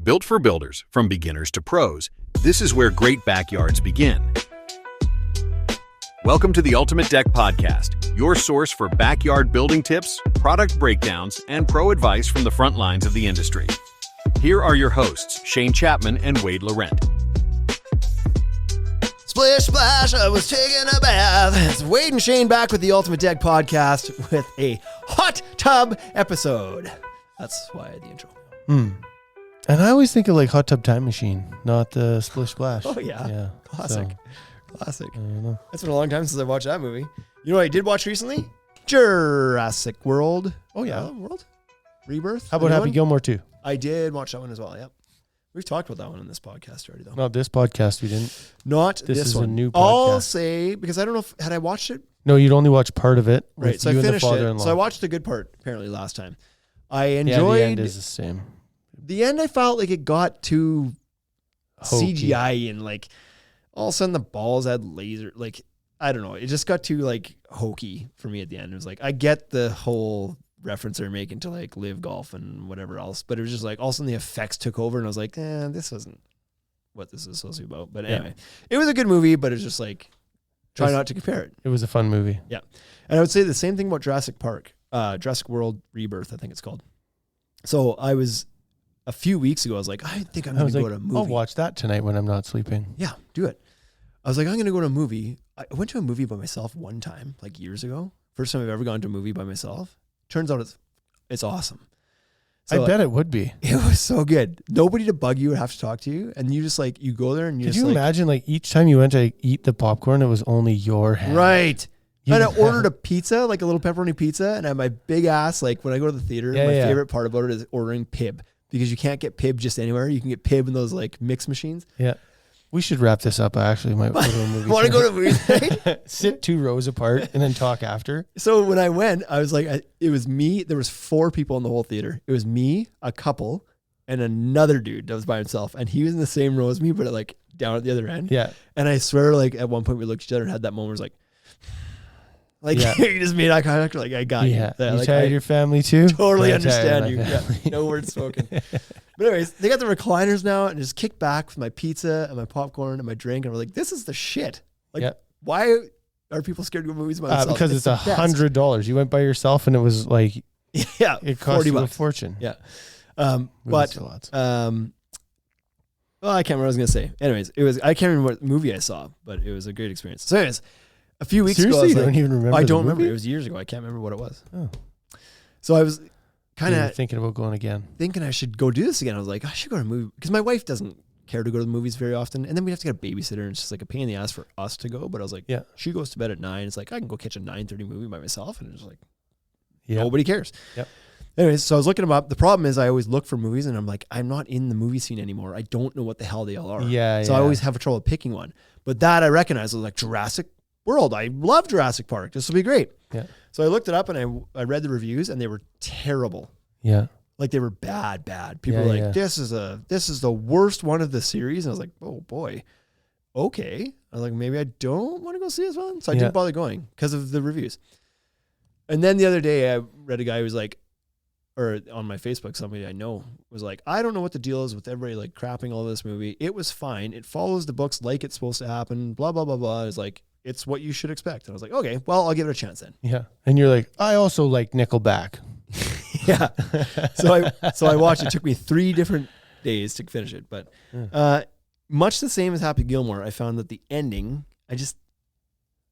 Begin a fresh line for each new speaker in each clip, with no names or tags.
Built for builders, from beginners to pros, this is where great backyards begin. Welcome to the Ultimate Deck Podcast, your source for backyard building tips, product breakdowns, and pro advice from the front lines of the industry. Here are your hosts, Shane Chapman and Wade Laurent.
Splish splash, I was taking a bath. It's Wade and Shane back with the Ultimate Deck Podcast with a hot tub episode. That's why I had the intro.
And I always think of like Hot Tub Time Machine, not the Splish Splash.
Oh yeah. Classic.
So,
Classic.
I don't know.
It's been a long time since I watched that movie. You know what I did watch recently? Jurassic World.
Oh yeah.
World? Rebirth.
How about Happy Gilmore too?
I did watch that one as well, yep. We've talked about that one in this podcast already, though.
Not this podcast, we didn't.
Not
This
this
is
one.
a new
I'll
podcast.
say, because I don't know if, had I watched it?
No, you'd only watch part of it.
Right,
with
so I
you and the
finished it.
father-in-law.
So I watched the good part, apparently, last time. I
Yeah,
enjoyed...
the end is the same.
The end, I felt like it got too
Hokey.
CGI and like all of a sudden the balls had laser. Like, I don't know. It just got too like hokey for me at the end. It was like, I get the whole reference they're making to like Live Golf and whatever else, but it was just like all of a sudden the effects took over and I was like, this wasn't what this is supposed to be about. But anyway, It was a good movie, but it's just like, try not to compare it.
It was a fun movie.
Yeah. And I would say the same thing about Jurassic World Rebirth, I think it's called. So I was... A few weeks ago, I was like, I think I'm going to go to a movie.
I'll watch that tonight when I'm not sleeping.
Yeah, do it. I was like, I'm going to go to a movie. I went to a movie by myself one time, like years ago. First time I've ever gone to a movie by myself. Turns out it's awesome. So
I bet it would be.
it was so good. Nobody to bug you or have to talk to you. And you just like, you go there and you
Could
just
you
like,
imagine like each time you went to eat the popcorn, it was only your hand?
right.
You
And I
had-
ordered a pizza, like a little pepperoni pizza. And I had my big ass, like when I go to the theater, my favorite part about it is ordering Pib. Because you can't get Pib just anywhere. You can get Pib in those like mix machines.
Yeah. We should wrap this up. I actually might go to a movie.
Want to go to a movie tonight?
Sit 2 rows apart and then talk after.
So when I went, I was like, it was me. There was 4 people in the whole theater. It was me, a couple, and another dude that was by himself. And he was in the same row as me, but like down at the other end.
Yeah.
And I swear, like at one point we looked at each other and had that moment where it was like
Yeah.
you just made eye contact, like I got
Yeah.
you.
You
like,
tired
I
your family too?
totally
I'm tired of
understand
my
you. Yeah,
family.
no words spoken. But anyways, they got the recliners now and just kick back with my pizza and my popcorn and my drink. And we're like, this is the shit. Like,
Yeah.
why are people scared to go to movies by themselves?
Because it's
the best.
$100. You went by yourself and it was like,
Yeah,
it cost
$40.
you a fortune.
Yeah.
Movies
But
are lots.
well, I can't remember what I was gonna say. Anyways, I can't remember what movie I saw, but it was a great experience. So anyways, a few weeks
Seriously,
ago, I
you
was
don't
like,
even remember
I
the
don't remember.
movie?
It was years ago. I can't remember what it was.
Oh.
So I was kind
You were
of
thinking about going again.
thinking I should go do this again. I was like, I should go to a movie because my wife doesn't care to go to the movies very often, and then we have to get a babysitter, and it's just like a pain in the ass for us to go. But I was like,
Yeah.
she goes to bed at 9. It's like I can go catch a 9:30 movie by myself, and it's like
Yeah.
nobody cares.
Yep.
Anyways, so I was looking them up. The problem is I always look for movies and I'm like, I'm not in the movie scene anymore. I don't know what the hell they all are.
Yeah.
So I always have trouble picking one. But that I recognize. I was like, Jurassic World. I love Jurassic Park. This will be great.
Yeah.
So I looked it up and I read the reviews and they were terrible.
Yeah.
Like they were bad. People
Yeah,
were like,
yeah.
this is the worst one of the series. And I was like, oh boy. Okay. I was like, maybe I don't want to go see this one. So I
Yeah.
didn't bother going because of the reviews. And then the other day I read a guy who was like, or on my Facebook, somebody I know was like, I don't know what the deal is with everybody like crapping all this movie. It was fine. It follows the books like it's supposed to happen. Blah, blah, blah, blah. It's like, it's what you should expect. And I was like, okay, well, I'll give it a chance then.
Yeah. And you're like, I also like Nickelback.
Yeah. So I watched it. It took me 3 different days to finish it. But much the same as Happy Gilmore, I found that the ending,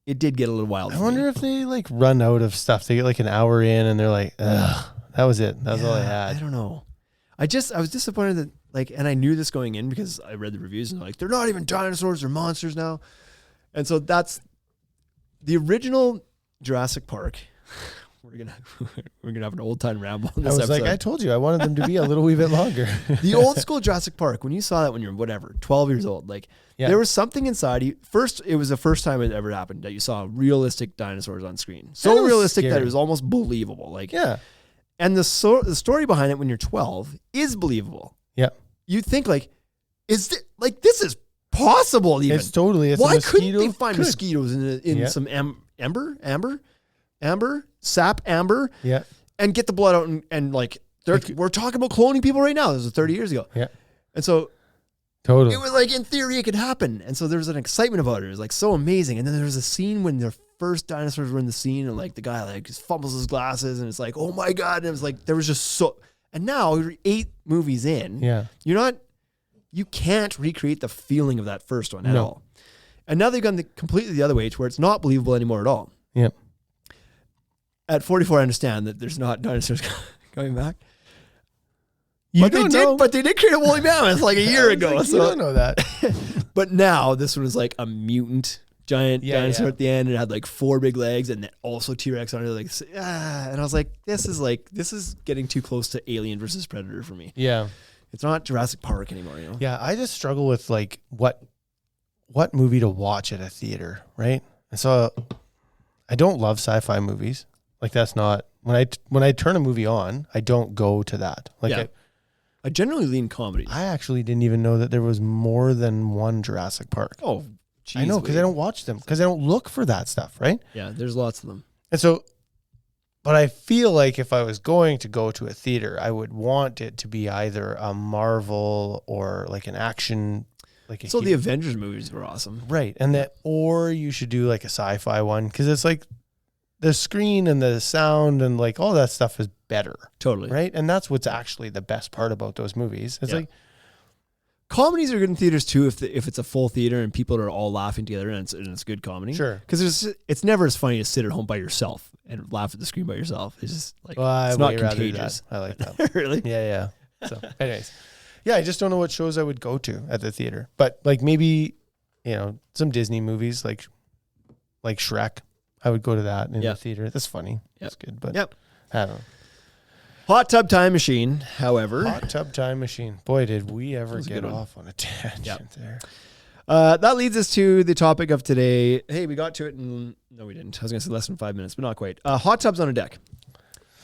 it did get a little wild.
I
for
wonder
me.
if they like run out of stuff. They get like an hour in and they're like, ugh, that was it. That was all I
I
had.
don't know. I was disappointed that like, and I knew this going in because I read the reviews and they're like, they're not even dinosaurs, they're monsters now. And so that's the original Jurassic Park. We're gonna have an old time ramble in
I
this
was
episode.
like, I told you, I wanted them to be a little wee bit longer.
The old school Jurassic Park, when you saw that when you're whatever, 12 years old, like
Yeah.
there was something inside you. First, it was the first time it ever happened that you saw realistic dinosaurs on screen. So
That was
realistic that
scary.
it was almost believable. Like,
Yeah.
and the story behind it when you're 12 is believable.
Yeah.
You think like, this is possible even.
It's totally, it's
Why
a
couldn't
mosquito.
they find
Could.
mosquitoes in
Yeah.
some sap amber
Yeah.
and get the blood out and like we're talking about cloning people right now. This was 30 years ago.
Yeah.
And so
Totally.
it was like, in theory, it could happen. And so there was an excitement about it. It was like so amazing. And then there was a scene when their first dinosaurs were in the scene, and like the guy like just fumbles his glasses, and it's like, oh my God. And it was like, there was just so, and now we're 8 movies in.
Yeah.
You can't recreate the feeling of that first one at
No.
all. And now they've gone completely the other way to where it's not believable anymore at all.
Yep.
At 44, I understand that there's not dinosaurs coming back.
You
But they did create a woolly mammoth like a year ago.
You don't know that.
But now this one was like a mutant giant dinosaur
yeah.
at the end. It had like 4 big legs and then also T-Rex on it. Like, and I was like, this is getting too close to Alien versus Predator for me.
Yeah.
It's not Jurassic Park anymore, you know?
Yeah. I just struggle with like what movie to watch at a theater, right? And so I don't love sci-fi movies. Like that's not when I turn a movie on, I don't go to that. Like
Yeah. I generally lean comedy.
I actually didn't even know that there was more than one Jurassic Park.
Oh, geez.
I know, because I don't watch them, because I don't look for that stuff, right?
Yeah, there's lots of them.
And so, but I feel like if I was going to go to a theater, I would want it to be either a Marvel or like an action, like a
So the Avengers movies were awesome.
right, and that, or you should do like a sci-fi one, because it's like the screen and the sound and like all that stuff is better,
Totally.
right? And that's what's actually the best part about those movies. It's
Yeah.
like,
Comedies are good in theaters too if it's a full theater and people are all laughing together and it's good comedy.
Sure.
Because it's never as funny to sit at home by yourself and laugh at the screen by yourself. It's just like,
well,
it's
I'd
not
way rather do
contagious.
that. I like that.
Really?
Yeah. So, anyways, yeah, I just don't know what shows I would go to at the theater, but like maybe, some Disney movies like Shrek. I would go to that in the theater. That's funny. That's good, but I don't know.
Hot Tub Time Machine, however.
Hot Tub Time Machine. Boy, did we ever
That's a
get
good one.
off on a tangent there.
That leads us to the topic of today. Hey, we got to it in, no, we didn't. I was going to say less than 5 minutes, but not quite. Hot tubs on a deck.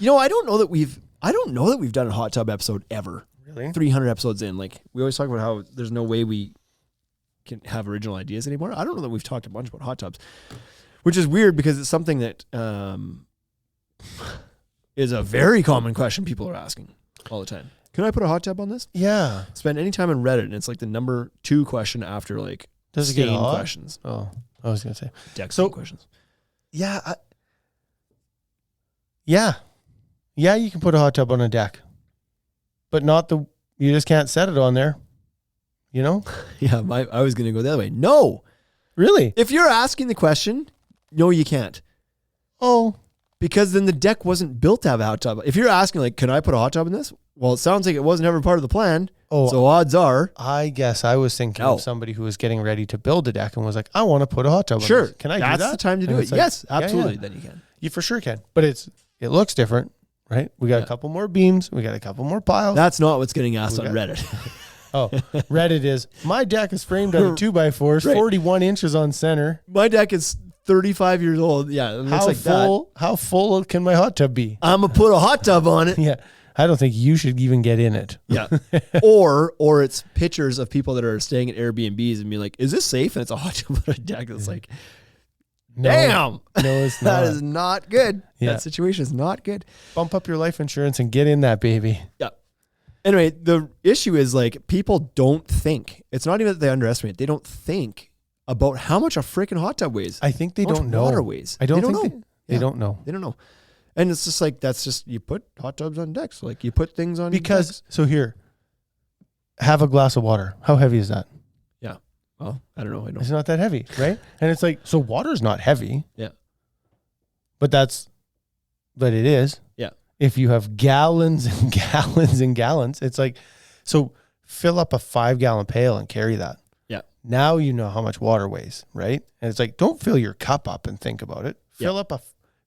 I don't know that we've done a hot tub episode ever.
Really?
300 episodes in. Like, we always talk about how there's no way we can have original ideas anymore. I don't know that we've talked a bunch about hot tubs, which is weird because it's something that is a very common question people are asking all the time. Can I put a hot tub on this?
Yeah.
Spend any time on Reddit, and it's like the number 2 question after like
Does it get
stain
hot?
questions.
Oh, I was going to say.
Deck
So-
stain questions.
Yeah. Yeah, you can put a hot tub on a deck, but you just can't set it on there,
Yeah, I was going to go the other way. No.
Really?
If you're asking the question, no, you can't.
Oh,
Because then the deck wasn't built to have a hot tub. If you're asking, like, can I put a hot tub in this? Well, it sounds like it wasn't ever part of the plan.
Oh,
So odds are,
I guess I was thinking
No.
of somebody who was getting ready to build a deck and was like, I want to put a hot tub on
sure.
this. Can I
That's
do that?
the time to do
And
it.
it's like,
Yes,
yeah,
absolutely.
yeah.
Then you can.
You for sure can. But it looks different, right? We got a couple more beams. We got a couple more piles.
That's not what's getting asked
We
on
got-
Reddit.
Oh, Reddit is, my deck is framed out of 2x4s,
Right.
41 inches on center.
My deck is 35 years old. Yeah, it looks like that.
How full can my hot tub be?
I'm going to put a hot tub on it.
Yeah. I don't think you should even get in it.
Yeah. or it's pictures of people that are staying at Airbnbs and be like, is this safe? And it's a hot tub on a deck. It's like,
No,
damn.
No, it's not.
That is not good.
Yeah.
That situation is not good.
Bump up your life insurance and get in that baby.
Yeah. Anyway, the issue is like people don't think. It's not even that they underestimate. They don't think about how much a freaking hot tub weighs.
I think they
How much
don't know.
water weighs.
I don't
They don't
think
know.
they
Yeah.
don't know.
They don't know. And it's just like, you put hot tubs on decks. Like you put things on
Because,
decks.
so here, have a glass of water. How heavy is that?
Well, I don't know. I
It's
don't.
not that heavy, right? And it's like, so water's not heavy.
Yeah.
But it is.
Yeah.
If you have gallons and gallons and gallons, it's like, so fill up a 5-gallon pail and carry that.
Yeah.
Now you know how much water weighs, right? And it's like, don't fill your cup up and think about it.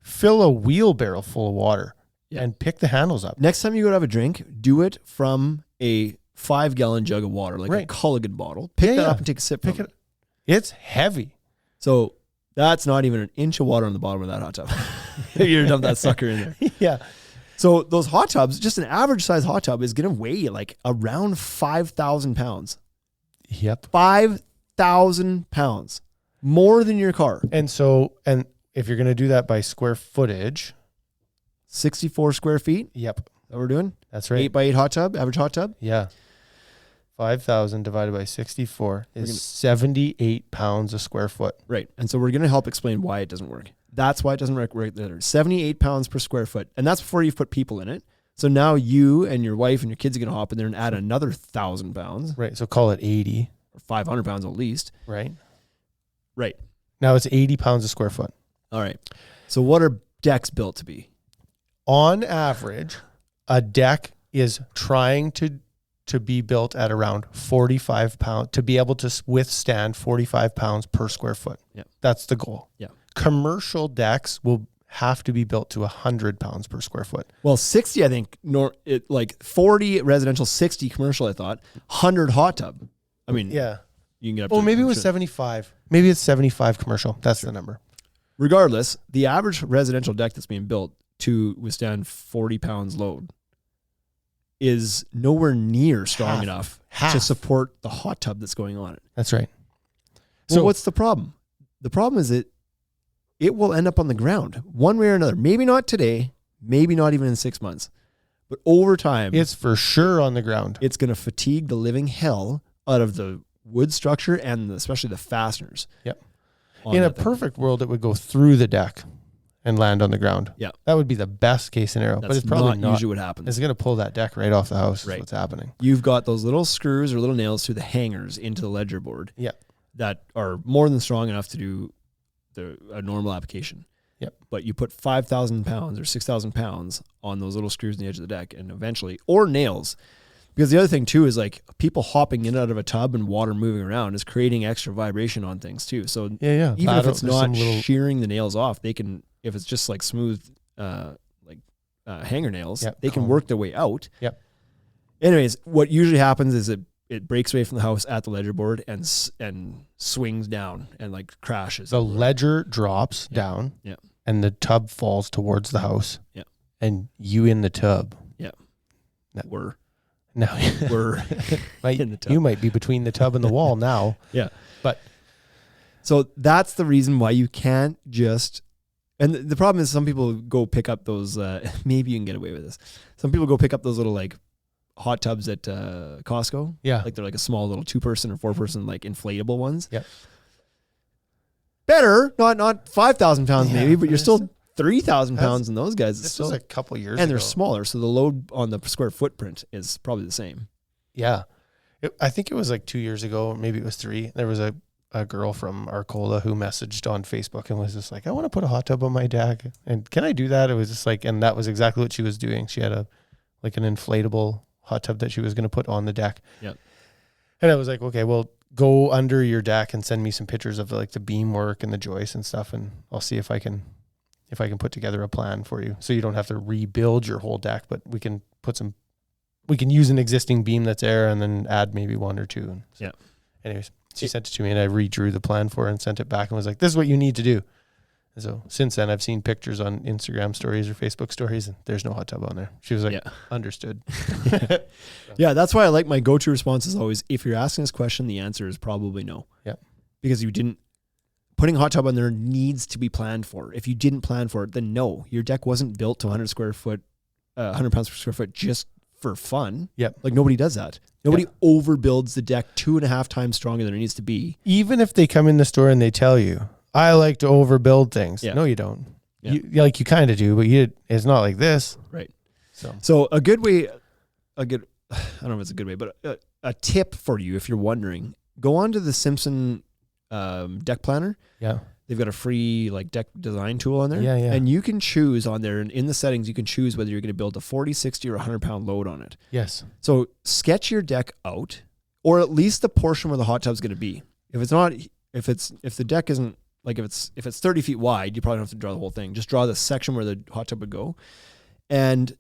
Fill a wheelbarrow full of water and pick the handles up.
Next time you go to have a drink, do it from a 5-gallon jug of water, like a
Right.
Culligan bottle. Pick that up and take a sip.
Pick
from
it. It's heavy.
So that's not even an inch of water on the bottom of that hot tub. You're dump that sucker in there.
Yeah.
So those hot tubs, just an average size hot tub is going to weigh like around 5,000 pounds.
Yep.
5,000 pounds. More than your car.
And if you're going to do that by square footage,
64 square feet.
yep.
That we're doing.
That's right.
8x8 hot tub, average hot tub.
Yeah. 5,000 divided by 64 is 78 pounds a square foot.
Right. And so we're going to help explain why it doesn't work. That's why it doesn't work right there. 78 pounds per square foot. And that's before you've put people in it. So now you and your wife and your kids are going to hop in there and add another 1,000 pounds.
Right. So call it 80.
Or 500 pounds at least.
Right.
Right.
Now it's 80 pounds a square foot.
All right. So what are decks built to be?
On average, a deck is trying to be built at around 45 pounds, to be able to withstand 45 pounds per square foot.
Yeah.
That's the goal.
Yeah.
Commercial decks will have to be built to 100 pounds per square foot.
Well, 60, I think, like 40 residential, 60 commercial, I thought. 100 hot tub. I mean,
yeah.
You can get up
to, maybe it was 75. Maybe it's 75 commercial. That's the number.
Regardless, the average residential deck that's being built to withstand 40 pounds load is nowhere near strong enough to support the hot tub that's going on it.
That's right.
So what's the problem? The problem is it will end up on the ground one way or another. Maybe not today, maybe not even in 6 months, but over time,
it's for sure on the ground.
It's going to fatigue the living hell out of the wood structure and especially the fasteners.
Yep. In a perfect world, it would go through the deck and land on the ground.
Yeah.
That would be the best case scenario.
That's
but it's probably not
usually what happens.
It's going to pull that deck right off the house.
Right.
Is what's happening.
You've got those little screws or little nails through the hangers into the ledger board.
Yeah.
That are more than strong enough to do a normal application.
Yep.
But you put 5,000 pounds or 6,000 pounds on those little screws in the edge of the deck and eventually, or nails. Because the other thing too is like people hopping in and out of a tub and water moving around is creating extra vibration on things too. So even if it's not shearing the nails off, they can, if it's just like smooth, hanger nails, they can work their way out.
Yep.
Anyways, what usually happens is it breaks away from the house at the ledger board and swings down and like crashes.
The ledger drops down.
Yeah.
And the tub falls towards the house.
Yeah.
And you in the tub.
Yeah. We're
in
the tub.
You might be between the tub and the wall now.
Yeah.
But
so that's the reason why you can't just, and the problem is some people go pick up those, maybe you can get away with this. Some people go pick up those little like hot tubs at Costco.
Yeah.
Like they're like a small little 2-person or 4-person like inflatable ones.
Yeah.
Better, not 5,000 pounds maybe, but you're still 3,000 pounds in those guys.
This was a couple years ago.
And they're smaller, so the load on the square footprint is probably the same.
Yeah. I think it was like 2 years ago, maybe it was 3. There was a girl from Arcola who messaged on Facebook and was just like, I want to put a hot tub on my deck. And can I do that? It was just like, and that was exactly what she was doing. She had an inflatable hot tub that she was going to put on the deck.
Yep.
And I was like, okay, well, go under your deck and send me some pictures of like the beam work and the joists and stuff. And I'll see if I can put together a plan for you. So you don't have to rebuild your whole deck, but we can use an existing beam that's there and then add maybe 1 or 2. And so, anyways, she sent it to me and I redrew the plan for her and sent it back and was like, this is what you need to do. And so since then I've seen pictures on Instagram stories or Facebook stories and there's no hot tub on there. She was like, understood.
Yeah. That's why I like my go-to response is always, if you're asking this question, the answer is probably no.
Yeah.
Because putting a hot tub on there needs to be planned for. If you didn't plan for it, then no, your deck wasn't built to 100 pounds per square foot just for fun.
Yep.
Like nobody does that. Nobody overbuilds the deck 2.5 times stronger than it needs to be.
Even if they come in the store and they tell you, I like to overbuild things. Yeah. No, you don't. Yeah. You kind of do, but it's not like this.
Right. So a good way, I don't know if it's a good way, but a tip for you, if you're wondering, go on to the Simpson deck planner.
Yeah.
They've got a free like deck design tool on there.
Yeah, yeah.
And you can choose on there, and in the settings, you can choose whether you're going to build a 40, 60, or 100-pound load on it.
Yes.
So sketch your deck out, or at least the portion where the hot tub's going to be. If the deck isn't, like if it's 30 feet wide, you probably don't have to draw the whole thing. Just draw the section where the hot tub would go, and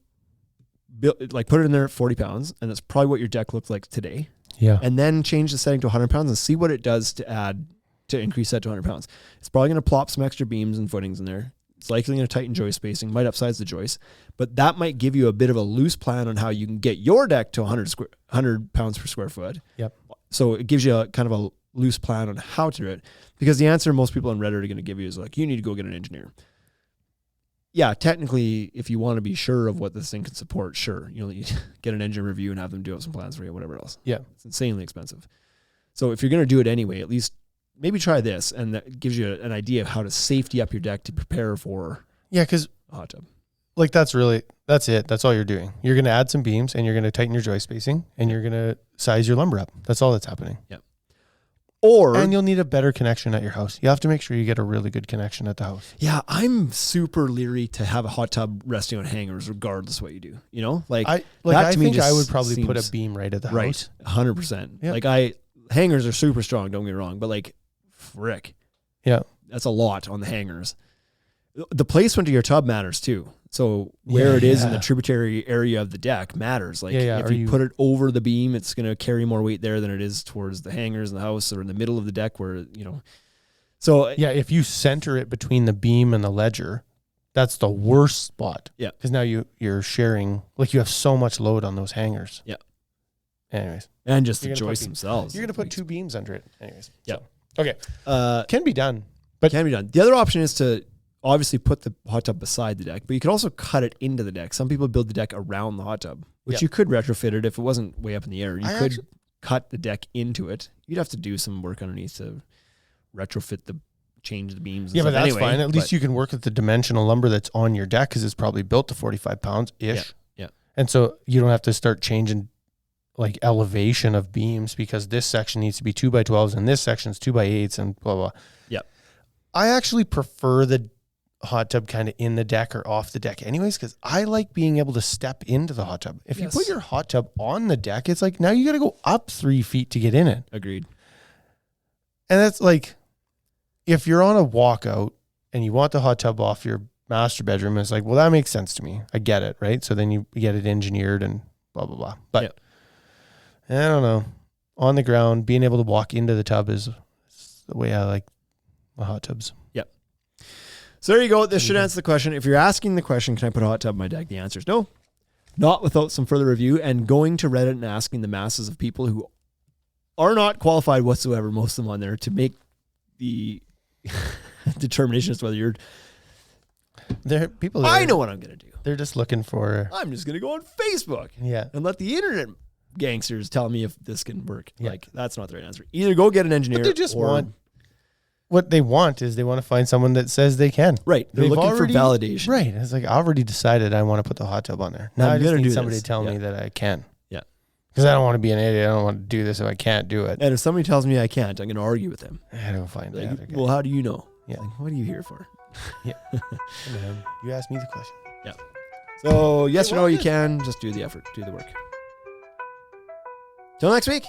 put it in there at 40 pounds, and that's probably what your deck looks like today.
Yeah.
And then change the setting to 100 pounds and see what it does to increase that to 100 pounds. It's probably going to plop some extra beams and footings in there. It's likely going to tighten joist spacing, might upsize the joist, but that might give you a bit of a loose plan on how you can get your deck to 100 pounds per square foot.
Yep.
So it gives you a kind of a loose plan on how to do it, because the answer most people on Reddit are going to give you is like, you need to go get an engineer. yeah, technically, if you want to be sure of what this thing can support, sure, you get an engine review and have them do out some plans for you, whatever else.
Yeah.
It's insanely expensive. So if you're going to do it anyway, at least maybe try this, and that gives you an idea of how to safety up your deck to prepare for
because
a hot tub.
like that's it. That's all you're doing. You're going to add some beams, and you're going to tighten your joist spacing, and you're going to size your lumber up. That's all that's happening.
Yeah. Or
And you'll need a better connection at your house. You have to make sure you get a really good connection at the house.
yeah, I'm super leery to have a hot tub resting on hangers, regardless of what you do. You know, like
I
that to me
think I
just
would probably put
seems-
a beam right at the house.
right, 100%.
Yeah.
Like hangers are super strong. Don't get me wrong, but like, frick,
Yeah.
that's a lot on the hangers. The placement of your tub matters too. So where it is in the tributary area of the deck matters. Like if you put it over the beam, it's going to carry more weight there than it is towards the hangers in the house or in the middle of the deck where, so
Yeah, if you center it between the beam and the ledger, that's the worst spot.
Yeah.
Because now you're sharing, like you have so much load on those hangers.
Yeah.
Anyways.
and just the
You're gonna put
joists themselves.
You're going to put 2 beams under it. Anyways.
Yeah.
So, okay. Can be done.
But can be done. The other option is to obviously put the hot tub beside the deck, but you could also cut it into the deck. Some people build the deck around the hot tub, which you could retrofit it if it wasn't way up in the air. You could cut the deck into it. You'd have to do some work underneath to retrofit change the beams. And
Yeah, but
stuff
that's
anyway,
fine. At least you can work with the dimensional lumber that's on your deck because it's probably built to 45 pounds-ish.
Yeah.
And so you don't have to start changing like elevation of beams because this section needs to be 2x12s and this section's 2x8s and blah, blah.
Yeah.
I actually prefer the hot tub kind of in the deck or off the deck anyways because I like being able to step into the hot tub. If you put your hot tub on the deck, it's like now you got to go up 3 feet to get in it.
Agreed.
And that's like if you're on a walkout and you want the hot tub off your master bedroom, it's like, well, that makes sense to me. I get it, right? So then you get it engineered and blah, blah, blah. But I don't know. On the ground, being able to walk into the tub is the way I like my hot tubs.
Yep. So there you go. This should answer the question. If you're asking the question, can I put a hot tub in my deck? The answer is no. Not without some further review and going to Reddit and asking the masses of people who are not qualified whatsoever, most of them on there, to make the determination as to whether you're... I know what I'm going to do.
They're just looking for...
I'm just going to go on Facebook
Yeah.
and let the internet gangsters tell me if this can work.
Yeah.
Like, that's not the right answer. Either go get an engineer
But they just
or...
want... What they want is they want to find someone that says they can.
Right. They're
They've
looking
already-
for validation.
Right. It's like I already decided I want to put the hot tub on there. Now
I'm
I just
gonna
need
do
somebody
this.
to tell
Yeah.
me that I can.
Yeah.
Because I don't want to be an idiot. I don't want to do this if I can't do it.
And if somebody tells me I can't, I'm going to argue with them.
I don't find
Like,
that.
well, how do you know?
Yeah.
Like, what are you here for?
You asked me the question.
So, yes or no, you can. Just do the effort. Do the work. Till next week.